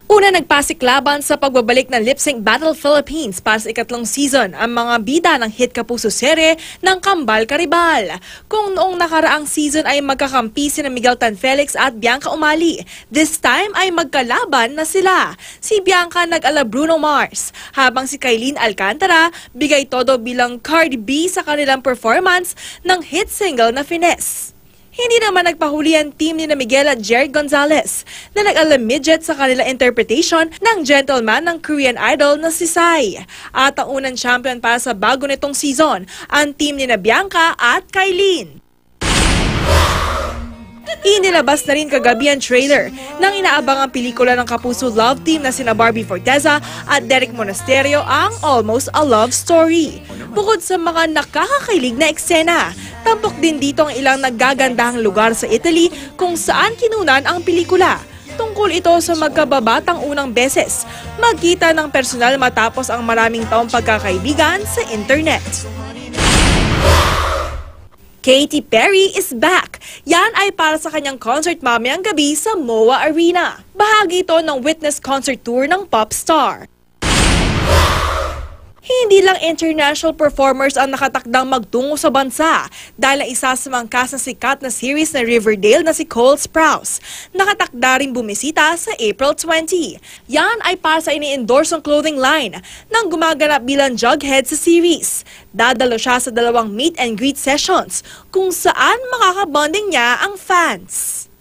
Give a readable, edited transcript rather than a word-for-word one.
Una nagpasiklaban sa pagbabalik ng Lip Sync Battle Philippines para sa ikatlong season ang mga bida ng hit Kapuso Sere ng Kambal Karibal. Kung noong nakaraang season ay magkakampi sina Miguel Tanfelix at Bianca Umali, this time ay magkalaban na sila. Si Bianca nag-ala Bruno Mars, habang si Kailin Alcantara bigay todo bilang Cardi B sa kanilang performance ng hit single na Finesse. Hindi naman nagpahuli ang team ni Miguel at Jerry Gonzalez na nag-ala midget sa kanila interpretation ng gentleman ng Korean Idol na si Psy. At ang unang champion para sa bago nitong season, ang team ni Bianca at Kailin. Inilabas na rin kagabi ang trailer ng inaabangang pelikula ng Kapuso Love Team na sina Barbie Forteza at Derek Monasterio, ang Almost a Love Story. Bukod sa mga nakakakilig na eksena, tampok din dito ang ilang naggagandahang lugar sa Italy kung saan kinunan ang pelikula. Tungkol ito sa magkababatang unang beses magkita ng personal matapos ang maraming taong pagkakaibigan sa internet. Katy Perry is back. Yan ay para sa kanyang concert mamayang gabi sa MOA Arena. Bahagi ito ng Witness Concert Tour ng pop star. Hindi lang international performers ang nakatakdang magtungo sa bansa dahil isa sa mga cast na sikat na series na Riverdale na si Cole Sprouse nakatakda rin bumisita sa April 20. Yan ay para sa ini-endorse ng clothing line nang gumaganap bilang Jughead sa series. Dadalo siya sa 2 meet and greet sessions kung saan makakabonding niya ang fans.